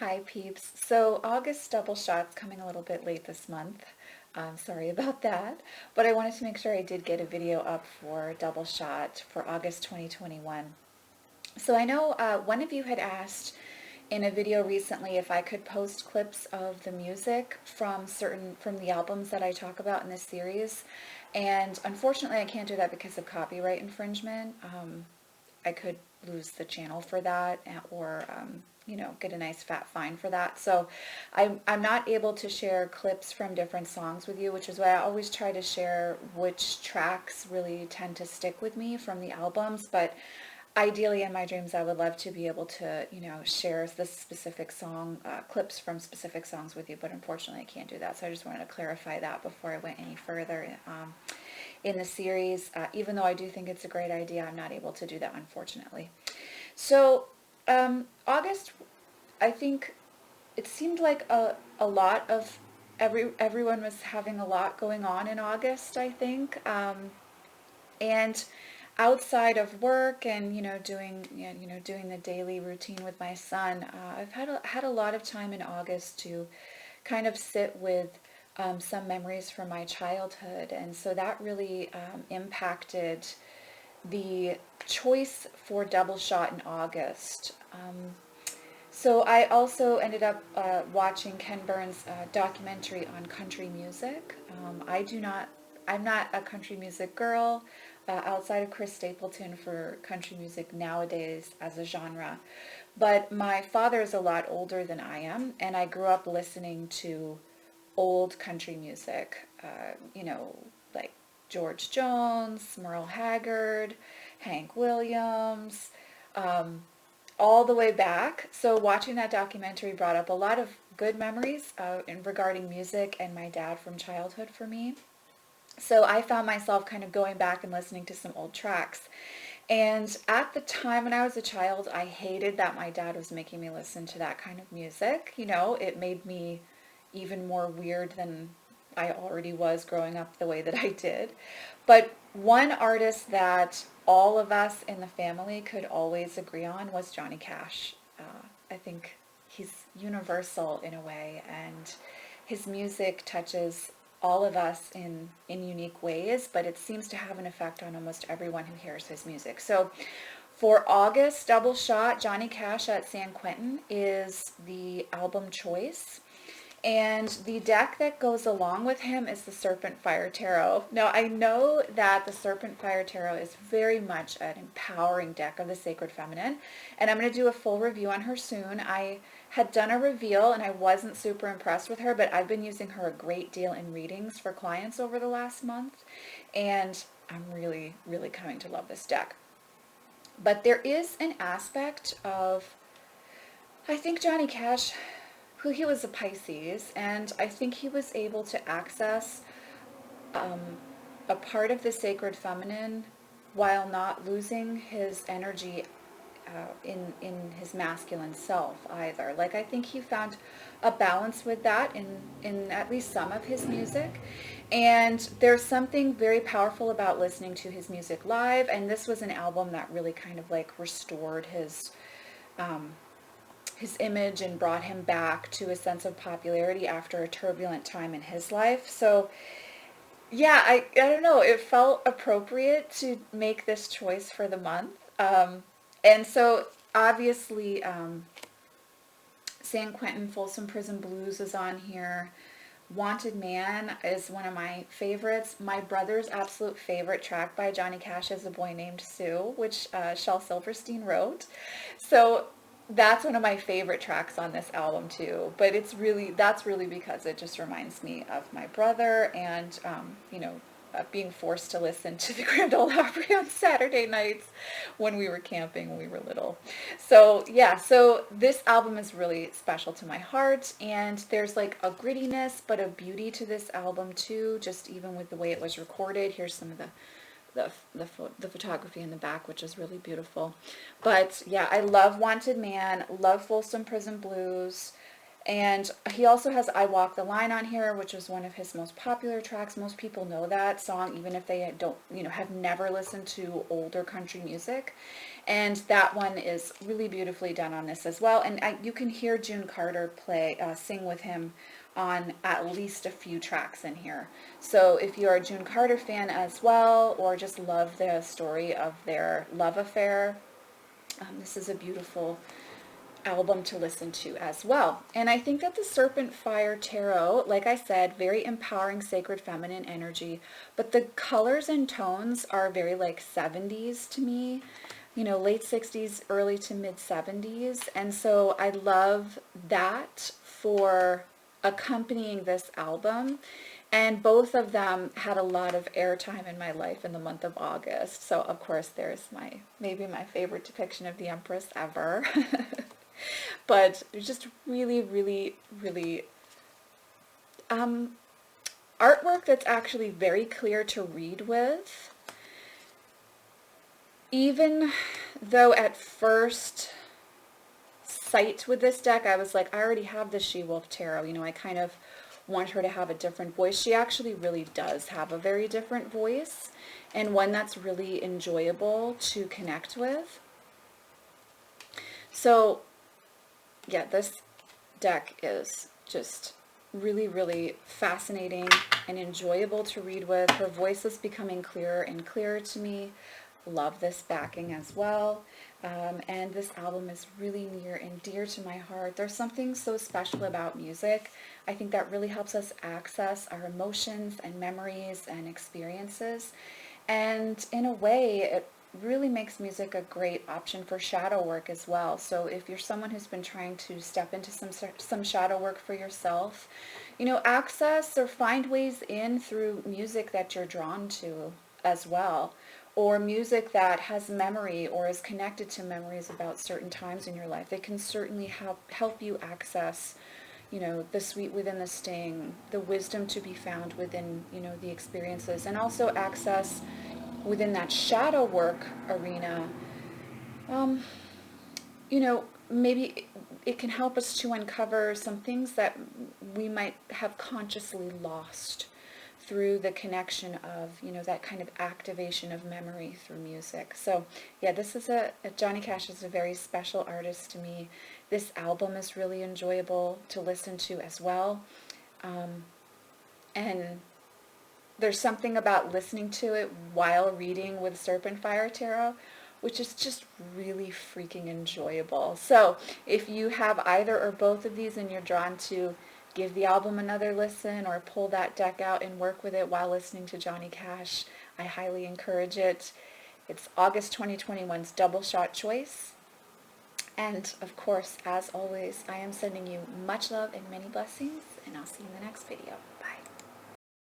Hi peeps. So August double shot's coming a little bit late this month. Sorry about that. But I wanted to make sure I did get a video up for double shot for August 2021. So I know one of you had asked in a video recently if I could post clips of the music from the albums that I talk about in this series. And unfortunately I can't do that because of copyright infringement. I could lose the channel for that or get a nice fat fine for that. So I'm not able to share clips from different songs with you, which is why I always try to share which tracks really tend to stick with me from the albums. But ideally in my dreams I would love to be able to share the specific song clips from specific songs with you, but unfortunately I can't do that. So I just wanted to clarify that before I went any further in the series. Even though I do think it's a great idea, I'm not able to do that, unfortunately. So August, I think it seemed like a lot of everyone was having a lot going on in August, I think. And outside of work and doing the daily routine with my son, I've had a lot of time in August to kind of sit with some memories from my childhood, and so that really impacted the choice for double shot in August. So I also ended up watching Ken Burns' documentary on country music. I'm not a country music girl outside of Chris Stapleton for country music nowadays as a genre. But my father is a lot older than I am, and I grew up listening to old country music, like George Jones, Merle Haggard, Hank Williams, all the way back. So watching that documentary brought up a lot of good memories regarding music and my dad from childhood for me. So I found myself kind of going back and listening to some old tracks. And at the time when I was a child, I hated that my dad was making me listen to that kind of music. It made me even more weird than I already was growing up the way that I did. But one artist that all of us in the family could always agree on was Johnny Cash. I think he's universal in a way, and his music touches all of us in unique ways, but it seems to have an effect on almost everyone who hears his music. So for August double shot, Johnny Cash at San Quentin is the album choice. And the deck that goes along with him is the Serpentfire Tarot. Now, I know that the Serpentfire Tarot is very much an empowering deck of the Sacred Feminine, and I'm going to do a full review on her soon. I had done a reveal, and I wasn't super impressed with her, but I've been using her a great deal in readings for clients over the last month, and I'm really, really coming to love this deck. But there is an aspect of, I think Johnny Cash, who he was a Pisces, and I think he was able to access a part of the sacred feminine while not losing his energy in his masculine self either. Like, I think he found a balance with that in at least some of his music. And there's something very powerful about listening to his music live, and this was an album that really kind of like restored his image and brought him back to a sense of popularity after a turbulent time in his life. So yeah, I don't know, it felt appropriate to make this choice for the month. And so obviously San Quentin Folsom Prison Blues is on here. Wanted Man is one of my favorites. My brother's absolute favorite track by Johnny Cash is A Boy Named Sue, which Shel Silverstein wrote. So that's one of my favorite tracks on this album too. But that's really because it just reminds me of my brother and being forced to listen to the Grand Ole Opry on Saturday nights when we were camping when we were little. So yeah, so this album is really special to my heart, and there's like a grittiness but a beauty to this album too, just even with the way it was recorded. Here's some of the photography in the back, which is really beautiful. But yeah, I love Wanted Man, love Folsom Prison Blues, And he also has I Walk the Line on here, which was one of his most popular tracks. Most people know that song, even if they don't, have never listened to older country music. And that one is really beautifully done on this as well. And you can hear June Carter sing with him on at least a few tracks in here. So if you're a June Carter fan as well, or just love the story of their love affair, this is a beautiful album to listen to as well. And I think that the Serpentfire Tarot, like I said, very empowering, sacred feminine energy, but the colors and tones are very like 70s to me, late 60s, early to mid 70s. And so I love that for accompanying this album. And both of them had a lot of airtime in my life in the month of August. So of course there's maybe my favorite depiction of the Empress ever. But there's just really, really, really artwork that's actually very clear to read with. Even though at first sight with this deck, I was like, I already have the She-Wolf Tarot. I kind of want her to have a different voice. She actually really does have a very different voice, and one that's really enjoyable to connect with. So yeah, this deck is just really, really fascinating and enjoyable to read with. Her voice is becoming clearer and clearer to me. Love this backing as well. And this album is really near and dear to my heart. There's something so special about music. I think that really helps us access our emotions and memories and experiences. And in a way, it really makes music a great option for shadow work as well. So if you're someone who's been trying to step into some shadow work for yourself, access or find ways in through music that you're drawn to as well, or music that has memory or is connected to memories about certain times in your life. They can certainly help you access the sweet within the sting, the wisdom to be found within the experiences, and also access within that shadow work arena. Maybe it can help us to uncover some things that we might have consciously lost through the connection of, that kind of activation of memory through music. So yeah, this is Johnny Cash is a very special artist to me. This album is really enjoyable to listen to as well. And there's something about listening to it while reading with Serpentfire Tarot, which is just really freaking enjoyable. So if you have either or both of these and you're drawn to give the album another listen or pull that deck out and work with it while listening to Johnny Cash, I highly encourage it. It's August 2021's Double Shot Choice. And of course, as always, I am sending you much love and many blessings, and I'll see you in the next video. Bye.